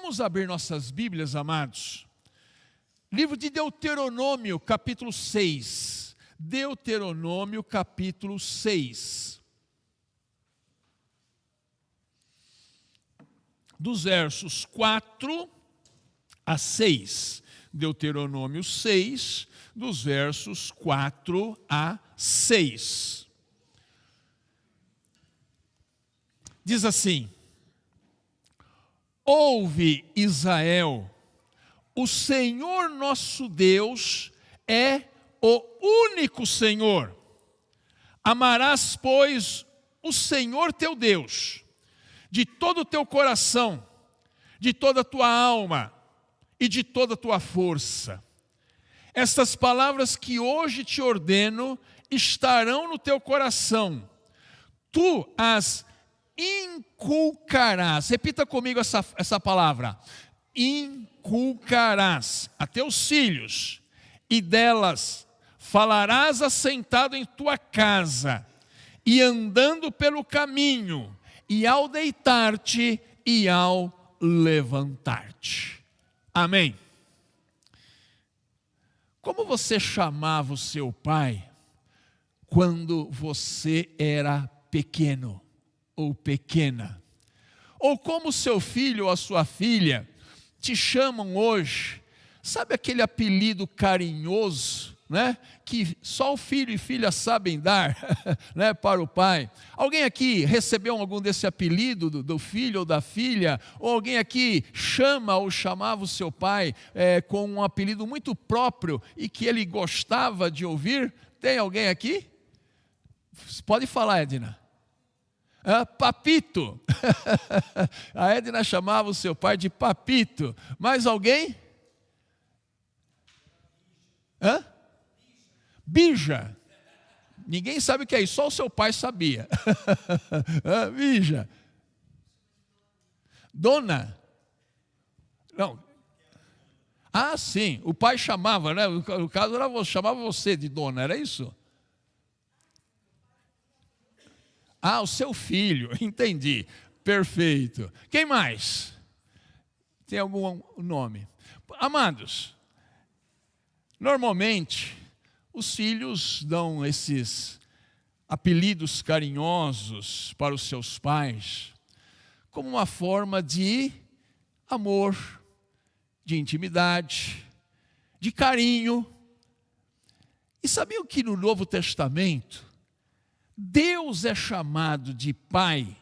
Vamos abrir nossas Bíblias, amados. Livro de Deuteronômio, capítulo 6. Deuteronômio, capítulo 6. Dos versos 4 a 6. Deuteronômio 6, dos versos 4 a 6. Diz assim: Ouve, Israel, o Senhor nosso Deus é o único Senhor. Amarás, pois, o Senhor teu Deus, de todo o teu coração, de toda a tua alma e de toda a tua força. Estas palavras que hoje te ordeno estarão no teu coração. Tu as inculcarás. Repita comigo essa palavra. Inculcarás a teus filhos, e delas falarás assentado em tua casa, e andando pelo caminho, e ao deitar-te e ao levantar-te. Amém. Como você chamava o seu pai quando você era pequeno ou pequena? Ou como seu filho ou a sua filha te chamam hoje? Sabe aquele apelido carinhoso, né, que só o filho e filha sabem dar, né, para o pai? Alguém aqui recebeu algum desse apelido do filho ou da filha? Ou alguém aqui chama ou chamava o seu pai com um apelido muito próprio e que ele gostava de ouvir? Tem alguém aqui? Pode falar, Edna. Papito. A Edna chamava o seu pai de Papito. Mais alguém? Bija. Ninguém sabe o que é isso, só o seu pai sabia. Bija. Dona. Não. Sim, o pai chamava, né? No caso chamava você de dona, era isso? O seu filho, entendi. Perfeito. Quem mais? Tem algum nome? Amados, normalmente os filhos dão esses apelidos carinhosos para os seus pais como uma forma de amor, de intimidade, de carinho. E sabiam que no Novo Testamento Deus é chamado de Pai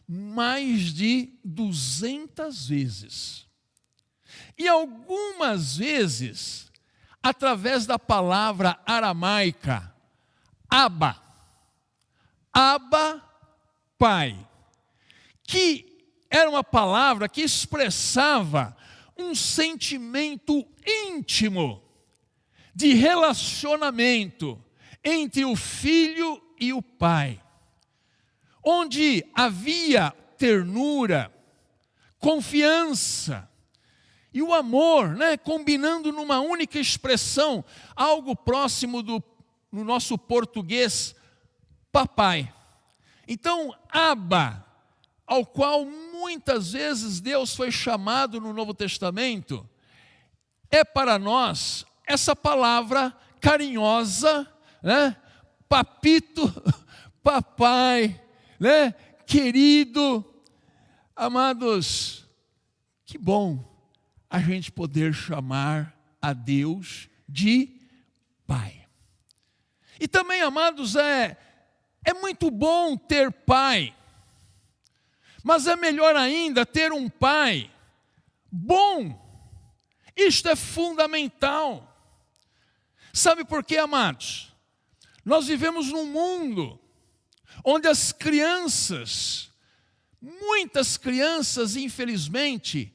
mais de 200 vezes. E algumas vezes, através da palavra aramaica, Abba, Pai, que era uma palavra que expressava um sentimento íntimo de relacionamento entre o filho e o pai, onde havia ternura, confiança e o amor, né, combinando numa única expressão, algo próximo no nosso português, papai. Então, Abba, ao qual muitas vezes Deus foi chamado no Novo Testamento, é para nós essa palavra carinhosa, né? Papito, papai, né? Querido. Amados, que bom a gente poder chamar a Deus de Pai. E também, amados, é muito bom ter pai, mas é melhor ainda ter um pai bom. Isto é fundamental. Sabe por quê, amados? Nós vivemos num mundo onde as crianças, muitas crianças, infelizmente,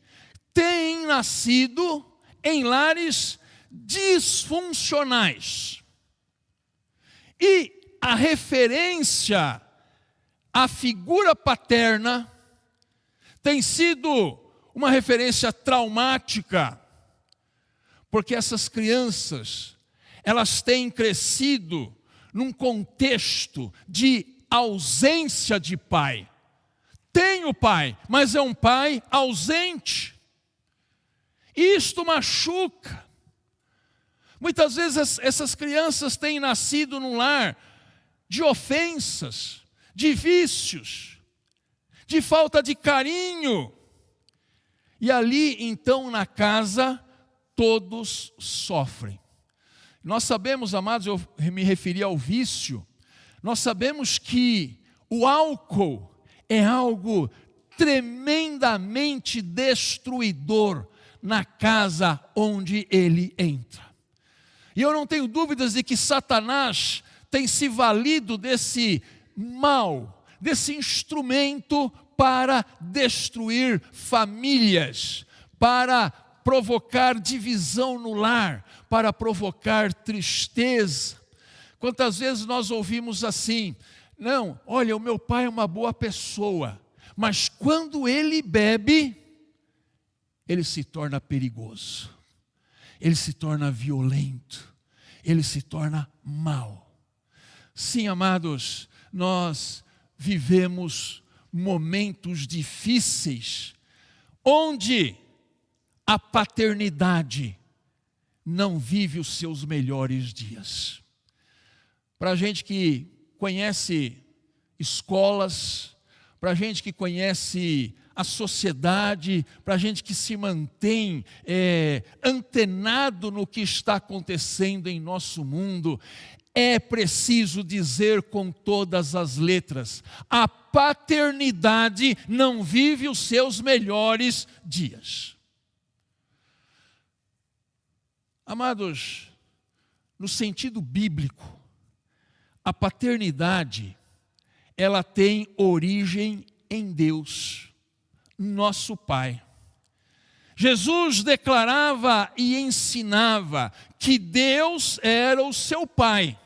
têm nascido em lares disfuncionais. E a referência à figura paterna tem sido uma referência traumática, porque essas crianças, elas têm crescido num contexto de ausência de pai. Tem o pai, mas é um pai ausente. Isto machuca. Muitas vezes essas crianças têm nascido num lar de ofensas, de vícios, de falta de carinho. E ali, então, na casa, todos sofrem. Nós sabemos, amados, eu me referi ao vício, nós sabemos que o álcool é algo tremendamente destruidor na casa onde ele entra. E eu não tenho dúvidas de que Satanás tem se valido desse mal, desse instrumento para destruir famílias, para provocar divisão no lar, para provocar tristeza. Quantas vezes nós ouvimos assim: não, olha, o meu pai é uma boa pessoa, mas quando ele bebe, ele se torna perigoso, ele se torna violento, ele se torna mau. Sim, amados, nós vivemos momentos difíceis, onde a paternidade não vive os seus melhores dias. Para a gente que conhece escolas, para a gente que conhece a sociedade, para a gente que se mantém antenado no que está acontecendo em nosso mundo, é preciso dizer com todas as letras: a paternidade não vive os seus melhores dias. Amados, no sentido bíblico, a paternidade, ela tem origem em Deus, nosso Pai. Jesus declarava e ensinava que Deus era o seu Pai.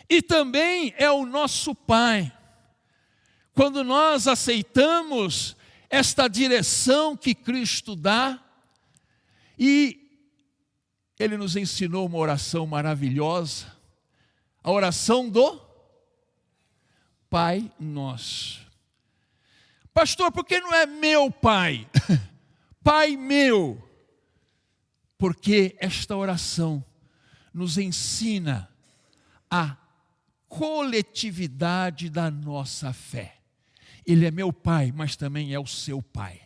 E também é o nosso Pai. Quando nós aceitamos esta direção que Cristo dá, e Ele nos ensinou uma oração maravilhosa, a oração do Pai Nosso. Pastor, por que não é meu Pai? Pai meu. Porque esta oração nos ensina a coletividade da nossa fé. Ele é meu Pai, mas também é o seu Pai.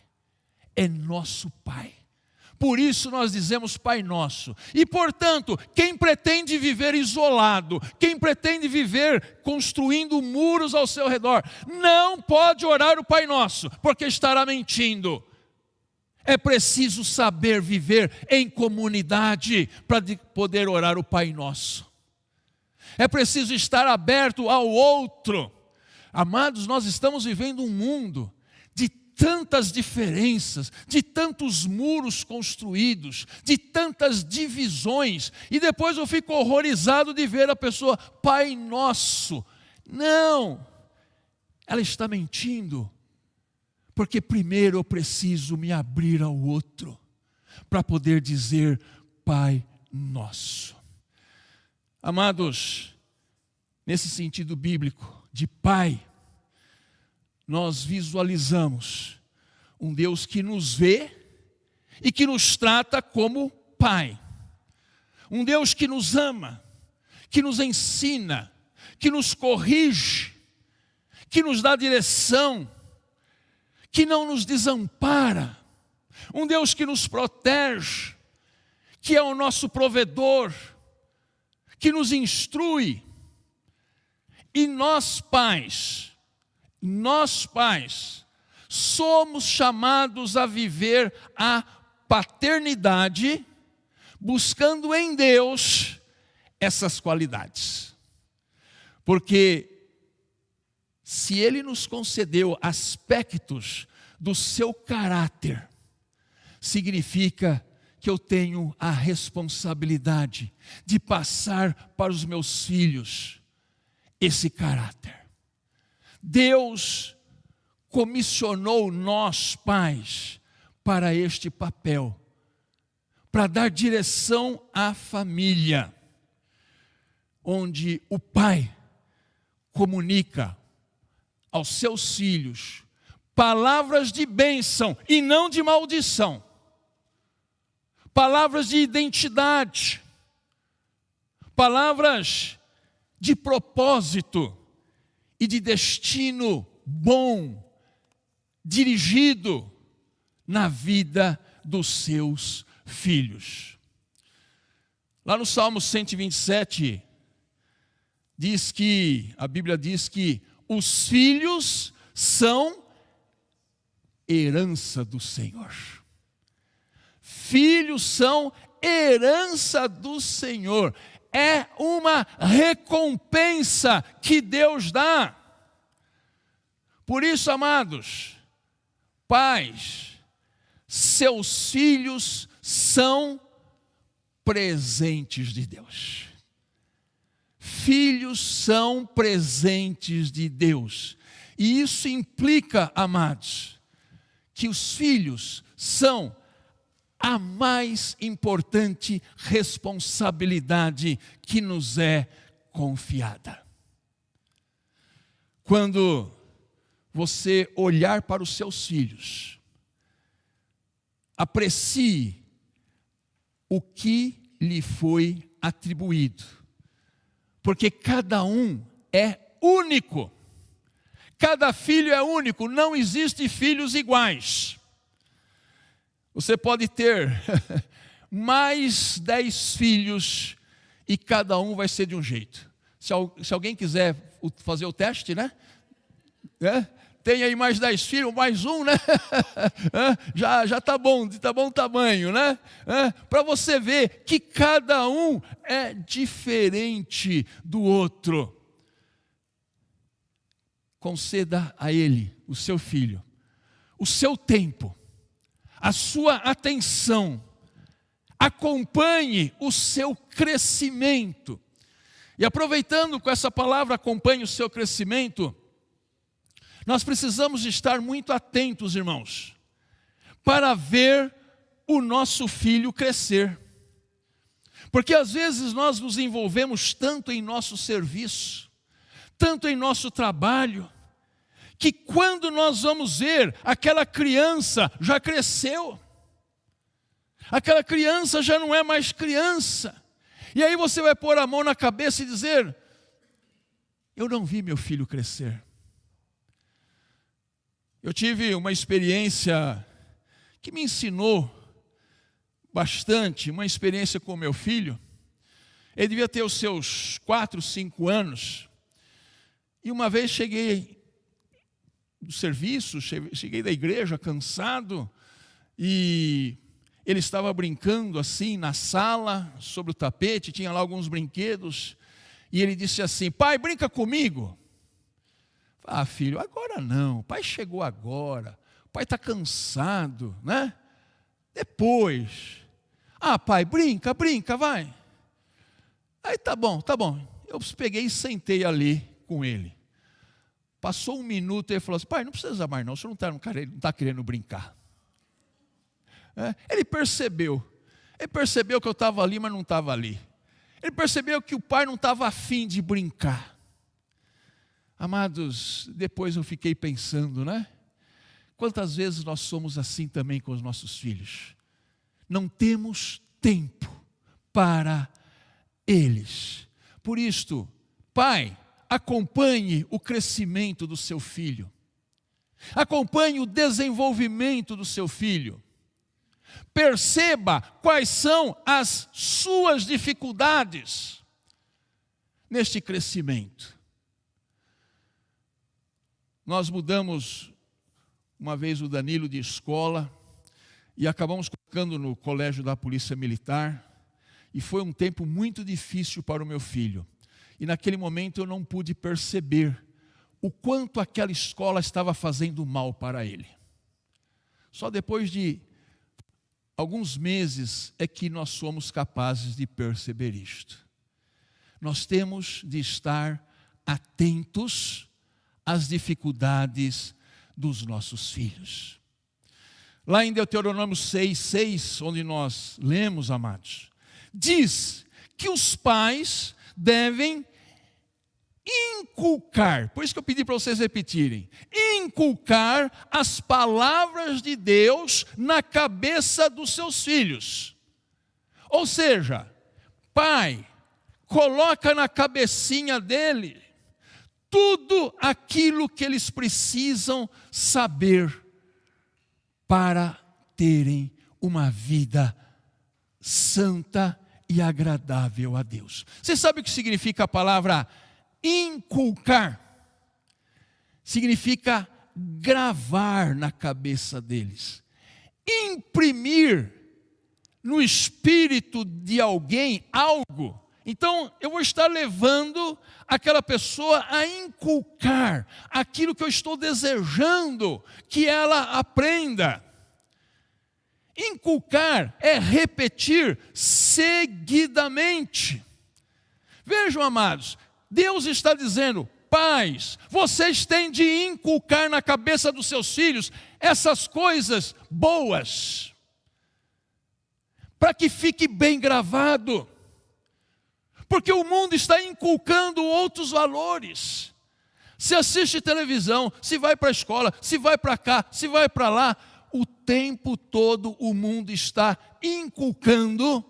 É nosso Pai. Por isso nós dizemos Pai Nosso. E portanto, quem pretende viver isolado, quem pretende viver construindo muros ao seu redor, não pode orar o Pai Nosso, porque estará mentindo. É preciso saber viver em comunidade para poder orar o Pai Nosso. É preciso estar aberto ao outro. Amados, nós estamos vivendo um mundo de tantas diferenças, de tantos muros construídos, de tantas divisões, e depois eu fico horrorizado de ver a pessoa, Pai Nosso. Não, ela está mentindo, porque primeiro eu preciso me abrir ao outro, para poder dizer Pai Nosso. Amados, nesse sentido bíblico de Pai, nós visualizamos um Deus que nos vê e que nos trata como Pai. Um Deus que nos ama, que nos ensina, que nos corrige, que nos dá direção, que não nos desampara. Um Deus que nos protege, que é o nosso provedor, que nos instrui. E nós pais, somos chamados a viver a paternidade, buscando em Deus essas qualidades. Porque se Ele nos concedeu aspectos do seu caráter, significa que eu tenho a responsabilidade de passar para os meus filhos esse caráter. Deus comissionou nós, pais, para este papel, para dar direção à família, onde o pai comunica aos seus filhos palavras de bênção e não de maldição. palavras de identidade, palavras de propósito e de destino bom, dirigido na vida dos seus filhos. Lá no Salmo 127, a Bíblia diz que os filhos são herança do Senhor. Filhos são herança do Senhor. É uma recompensa que Deus dá. Por isso, amados, pais, seus filhos são presentes de Deus. Filhos são presentes de Deus. E isso implica, amados, que os filhos são a mais importante responsabilidade que nos é confiada. Quando você olhar para os seus filhos, aprecie o que lhe foi atribuído, porque cada um é único, cada filho é único, não existe filhos iguais. Você pode ter mais 10 filhos e cada um vai ser de um jeito. Se alguém quiser fazer o teste, né? Tem aí mais 10 filhos, mais um, né? já está bom tamanho, né? Para você ver que cada um é diferente do outro. Conceda a ele, o seu filho, o seu tempo, a sua atenção, acompanhe o seu crescimento. E aproveitando com essa palavra, acompanhe o seu crescimento, nós precisamos estar muito atentos, irmãos, para ver o nosso filho crescer. Porque às vezes nós nos envolvemos tanto em nosso serviço, tanto em nosso trabalho, que quando nós vamos ver, aquela criança já cresceu, aquela criança já não é mais criança, e aí você vai pôr a mão na cabeça e dizer: eu não vi meu filho crescer. Eu tive uma experiência que me ensinou bastante, uma experiência com meu filho. Ele devia ter os seus 4, 5 anos, e uma vez cheguei do serviço, cheguei da igreja cansado, e ele estava brincando assim na sala, sobre o tapete, tinha lá alguns brinquedos, e ele disse assim: pai, brinca comigo. Ah, filho, agora não, o pai chegou agora, o pai está cansado, né? Depois. Ah, pai, brinca, vai. Aí tá bom. Eu peguei e sentei ali com ele. Passou 1 minuto e ele falou assim: pai, não precisa mais não, o senhor não está querendo brincar. Ele percebeu que eu estava ali, mas não estava ali. Ele percebeu que o pai não estava afim de brincar. Amados, depois eu fiquei pensando, né? Quantas vezes nós somos assim também com os nossos filhos? Não temos tempo para eles. Por isto, pai, acompanhe o crescimento do seu filho. Acompanhe o desenvolvimento do seu filho. Perceba quais são as suas dificuldades neste crescimento. Nós mudamos uma vez o Danilo de escola e acabamos colocando no colégio da Polícia Militar, e foi um tempo muito difícil para o meu filho. E naquele momento eu não pude perceber o quanto aquela escola estava fazendo mal para ele. Só depois de alguns meses é que nós somos capazes de perceber isto. Nós temos de estar atentos às dificuldades dos nossos filhos. Lá em Deuteronômio 6:6, onde nós lemos, amados, diz que os pais devem inculcar, por isso que eu pedi para vocês repetirem, inculcar as palavras de Deus na cabeça dos seus filhos. Ou seja, pai, coloca na cabecinha dele tudo aquilo que eles precisam saber para terem uma vida santa e agradável a Deus. Você sabe o que significa a palavra inculcar? Significa gravar na cabeça deles, imprimir no espírito de alguém algo. Então, eu vou estar levando aquela pessoa a inculcar aquilo que eu estou desejando que ela aprenda. Inculcar é repetir seguidamente. Vejam, amados, Deus está dizendo: pais, vocês têm de inculcar na cabeça dos seus filhos essas coisas boas, para que fique bem gravado. Porque o mundo está inculcando outros valores. Se assiste televisão, se vai para a escola, se vai para cá, se vai para lá, o tempo todo o mundo está inculcando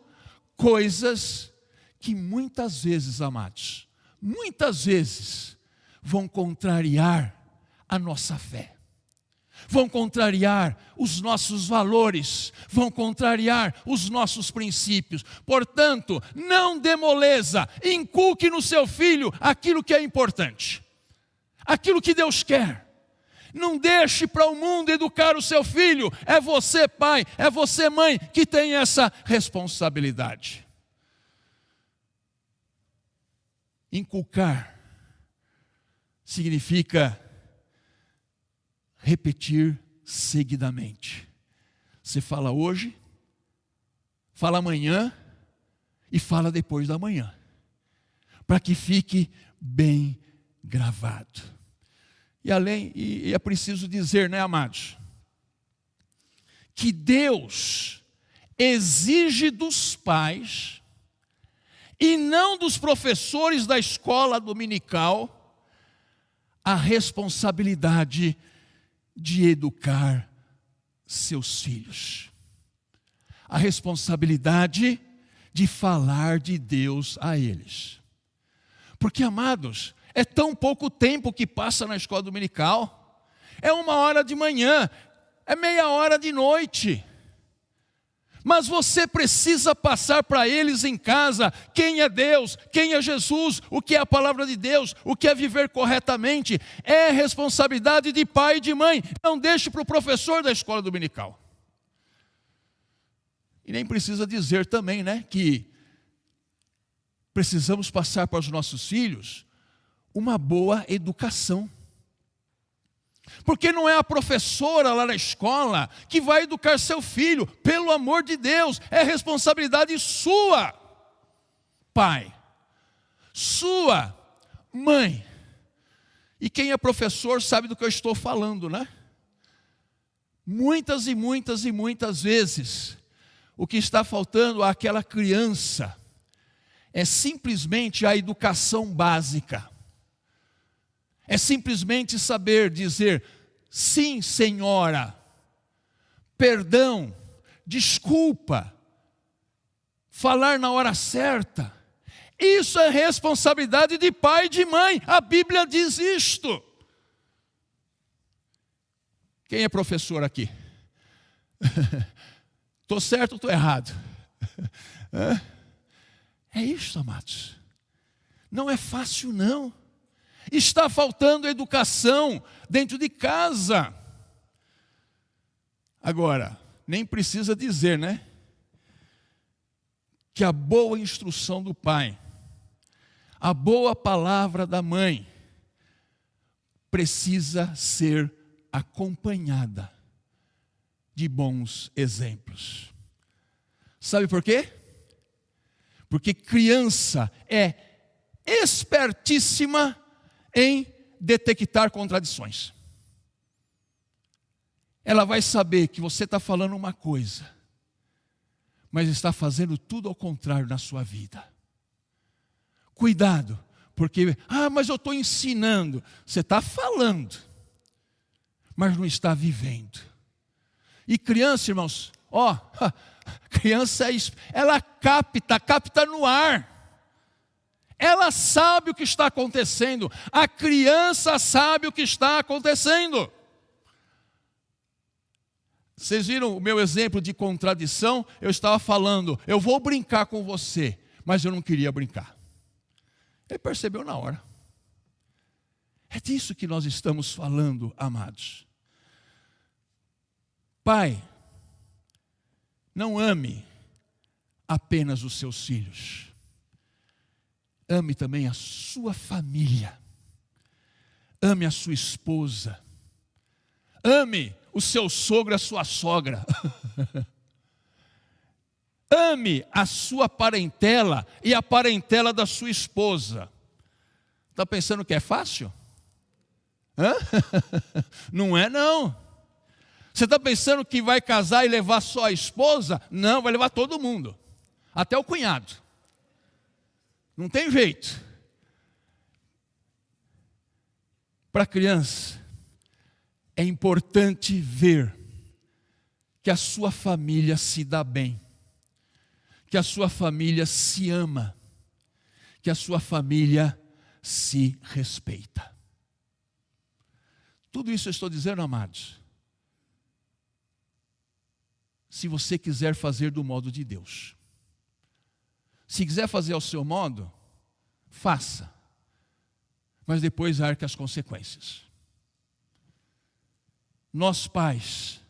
coisas que muitas vezes, amados, muitas vezes vão contrariar a nossa fé. Vão contrariar os nossos valores, vão contrariar os nossos princípios. Portanto, não dê moleza, inculque no seu filho aquilo que é importante, aquilo que Deus quer. Não deixe para o mundo educar o seu filho. É você, pai, é você, mãe, que tem essa responsabilidade. Inculcar significa repetir seguidamente. Você fala hoje, fala amanhã e fala depois da manhã, para que fique bem gravado. E é preciso dizer, né, amados, que Deus exige dos pais e não dos professores da escola dominical a responsabilidade de educar seus filhos, a responsabilidade de falar de Deus a eles. Porque, amados, é tão pouco tempo que passa na escola dominical. É 1 hora de manhã, é meia hora de noite. Mas você precisa passar para eles em casa quem é Deus, quem é Jesus, o que é a palavra de Deus, o que é viver corretamente. É responsabilidade de pai e de mãe. Não deixe para o professor da escola dominical. E nem precisa dizer também, né, que precisamos passar para os nossos filhos uma boa educação. Porque não é a professora lá na escola que vai educar seu filho, pelo amor de Deus, é responsabilidade sua, pai, sua, mãe. E quem é professor sabe do que eu estou falando, né? Muitas e muitas e muitas vezes, o que está faltando àquela criança é simplesmente a educação básica. É simplesmente saber dizer: sim, senhora, perdão, desculpa, falar na hora certa. Isso é responsabilidade de pai e de mãe. A Bíblia diz isto. Quem é professor aqui? Estou certo ou estou errado? É isso, amados. Não é fácil, não. Está faltando educação dentro de casa. Agora, nem precisa dizer, né, que a boa instrução do pai, a boa palavra da mãe, precisa ser acompanhada de bons exemplos. Sabe por quê? Porque criança é espertíssima em detectar contradições. Ela vai saber que você está falando uma coisa, mas está fazendo tudo ao contrário na sua vida. Cuidado, porque, mas eu estou ensinando. Você está falando, mas não está vivendo. E criança, irmãos, Ó, criança, ela capta no ar. Ela sabe o que está acontecendo. A criança sabe o que está acontecendo. Vocês viram o meu exemplo de contradição? Eu estava falando, eu vou brincar com você, mas eu não queria brincar. Ele percebeu na hora. É disso que nós estamos falando, amados. Pai, não ame apenas os seus filhos. Ame também a sua família. Ame a sua esposa. Ame o seu sogro e a sua sogra. Ame a sua parentela e a parentela da sua esposa. Está pensando que é fácil? Hã? Não é não. Você está pensando que vai casar e levar só a esposa? Não, vai levar todo mundo. Até o cunhado. Não tem jeito. Para a criança, é importante ver que a sua família se dá bem, que a sua família se ama, que a sua família se respeita. Tudo isso eu estou dizendo, amados, se você quiser fazer do modo de Deus. Se quiser fazer ao seu modo, faça, mas depois arque as consequências. Nós pais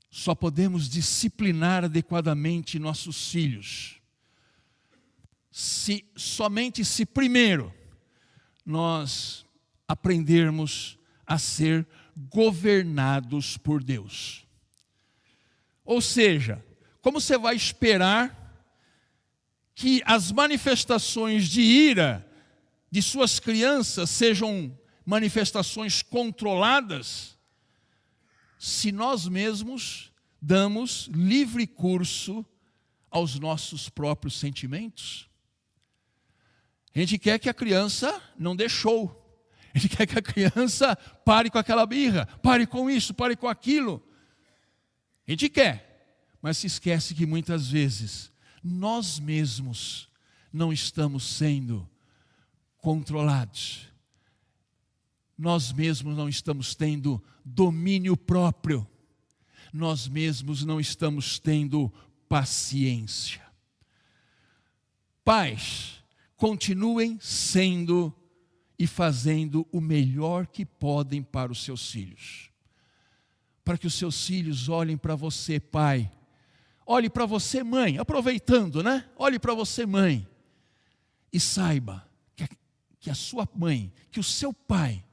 só podemos disciplinar adequadamente nossos filhos somente se primeiro nós aprendermos a ser governados por Deus. Ou seja, como você vai esperar que as manifestações de ira de suas crianças sejam manifestações controladas, se nós mesmos damos livre curso aos nossos próprios sentimentos? A gente quer que a criança não dê show. A gente quer que a criança pare com aquela birra, pare com isso, pare com aquilo. A gente quer, mas se esquece que muitas vezes nós mesmos não estamos sendo controlados. Nós mesmos não estamos tendo domínio próprio. Nós mesmos não estamos tendo paciência. Pais, continuem sendo e fazendo o melhor que podem para os seus filhos. Para que os seus filhos olhem para você, pai. Olhe para você, mãe, aproveitando, né? Olhe para você, mãe, e saiba que a sua mãe, que o seu pai,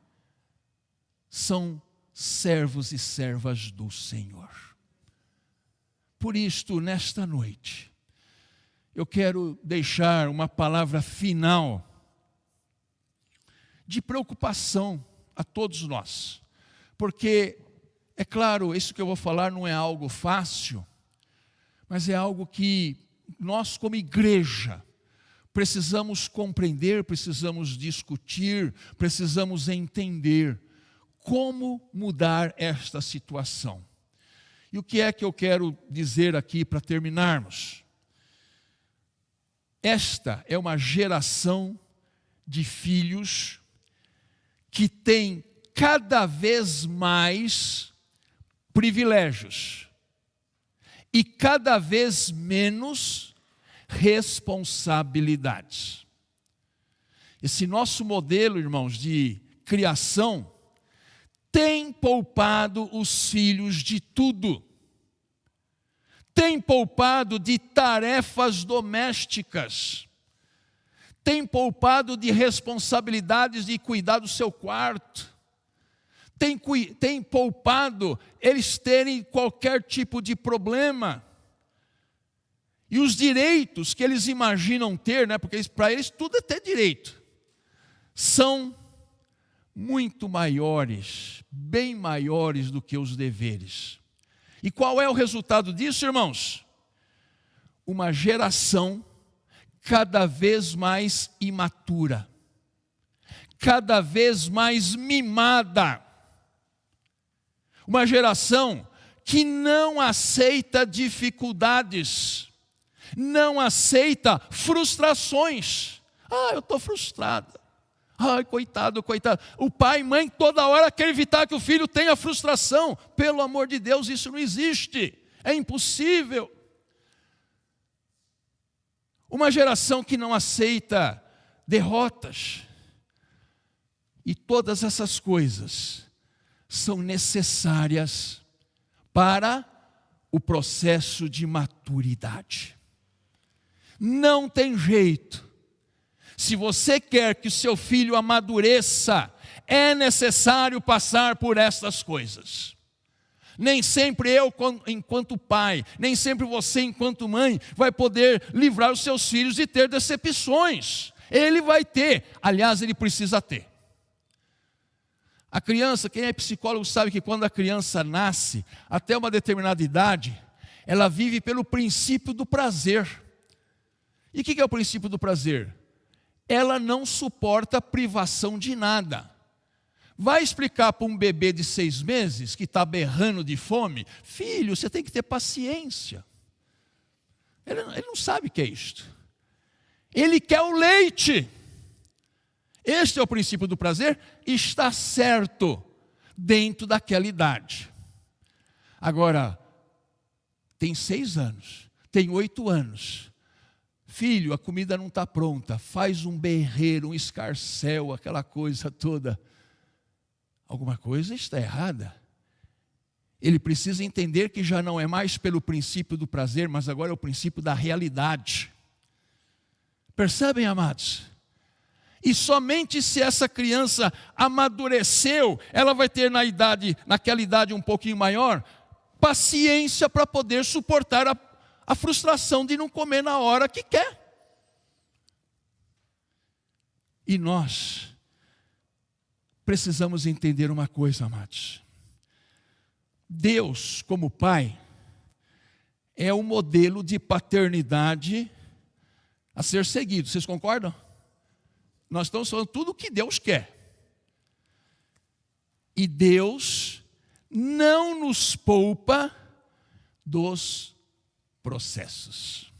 são servos e servas do Senhor. Por isto, nesta noite, eu quero deixar uma palavra final de preocupação a todos nós, porque, é claro, isso que eu vou falar não é algo fácil, mas é algo que nós, como igreja, precisamos compreender, precisamos discutir, precisamos entender como mudar esta situação. E o que é que eu quero dizer aqui para terminarmos? Esta é uma geração de filhos que tem cada vez mais privilégios e cada vez menos responsabilidades. Esse nosso modelo, irmãos, de criação tem poupado os filhos de tudo. Tem poupado de tarefas domésticas. Tem poupado de responsabilidades de cuidar do seu quarto. Tem poupado eles terem qualquer tipo de problema. E os direitos que eles imaginam ter, né, porque para eles tudo é ter direito, são muito maiores, bem maiores do que os deveres. E qual é o resultado disso, irmãos? Uma geração cada vez mais imatura, cada vez mais mimada. Uma geração que não aceita dificuldades, não aceita frustrações. Eu estou frustrada. Ai, coitado, coitado. O pai e mãe toda hora quer evitar que o filho tenha frustração. Pelo amor de Deus, isso não existe. É impossível. Uma geração que não aceita derrotas. E todas essas coisas são necessárias para o processo de maturidade. Não tem jeito. Se você quer que o seu filho amadureça, é necessário passar por estas coisas. Nem sempre eu, enquanto pai, nem sempre você, enquanto mãe, vai poder livrar os seus filhos de ter decepções. Ele vai ter, aliás, ele precisa ter. A criança, quem é psicólogo sabe que quando a criança nasce, até uma determinada idade, ela vive pelo princípio do prazer. E o que é o princípio do prazer? Ela não suporta privação de nada. Vai explicar para um bebê de 6 meses, que está berrando de fome, filho, você tem que ter paciência. Ele não sabe o que é isto. Ele quer o leite. Este é o princípio do prazer, está certo dentro daquela idade. Agora, tem 6 anos, tem 8 anos. Filho, a comida não está pronta, faz um berreiro, um escarcéu, aquela coisa toda. Alguma coisa está errada. Ele precisa entender que já não é mais pelo princípio do prazer, mas agora é o princípio da realidade. Percebem, amados? E somente se essa criança amadureceu, ela vai ter naquela idade um pouquinho maior, paciência para poder suportar a frustração de não comer na hora que quer. E nós precisamos entender uma coisa, amados. Deus, como Pai, é o modelo de paternidade a ser seguido. Vocês concordam? Nós estamos falando tudo o que Deus quer. E Deus não nos poupa dos processos.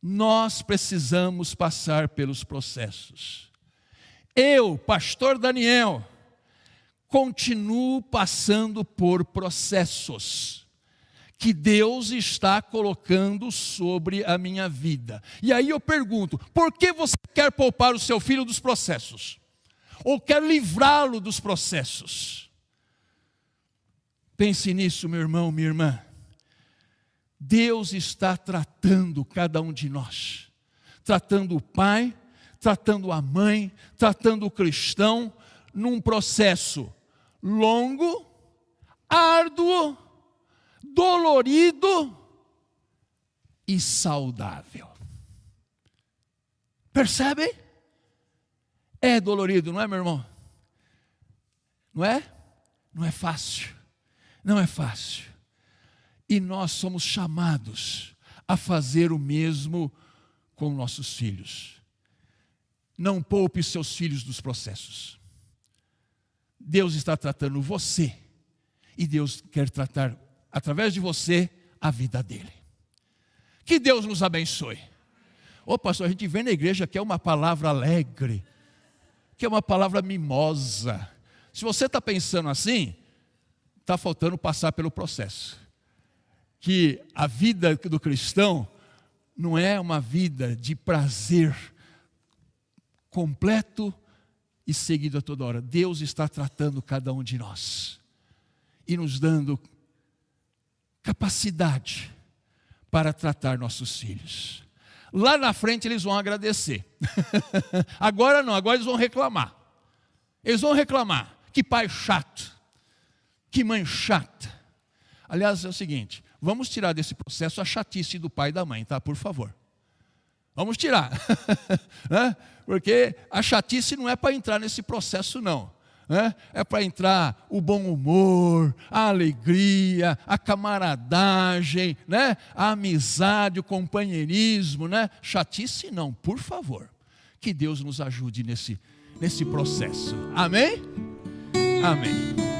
Nós precisamos passar pelos processos. Eu, pastor Daniel, continuo passando por processos que Deus está colocando sobre a minha vida. E aí eu pergunto, por que você quer poupar o seu filho dos processos? Ou quer livrá-lo dos processos? Pense nisso, meu irmão, minha irmã. Deus está tratando cada um de nós. Tratando o pai, tratando a mãe, tratando o cristão, num processo longo, árduo, dolorido e saudável. Percebe? É dolorido, não é, meu irmão? Não é? Não é fácil. Não é fácil. E nós somos chamados a fazer o mesmo com nossos filhos. Não poupe seus filhos dos processos. Deus está tratando você. E Deus quer tratar, através de você, a vida dele. Que Deus nos abençoe. Ô pastor, a gente vem na igreja que é uma palavra alegre, que é uma palavra mimosa. Se você está pensando assim, está faltando passar pelo processo. Que a vida do cristão não é uma vida de prazer completo e seguido a toda hora. Deus está tratando cada um de nós e nos dando capacidade para tratar nossos filhos. Lá na frente eles vão agradecer. Agora não, agora eles vão reclamar. Eles vão reclamar. Que pai chato. Que mãe chata. Aliás, é o seguinte, vamos tirar desse processo a chatice do pai e da mãe, tá? Por favor. Vamos tirar. Né? Porque a chatice não é para entrar nesse processo, não. Né? É para entrar o bom humor, a alegria, a camaradagem, né? A amizade, o companheirismo, né? Chatice não, por favor. Que Deus nos ajude nesse processo. Amém? Amém.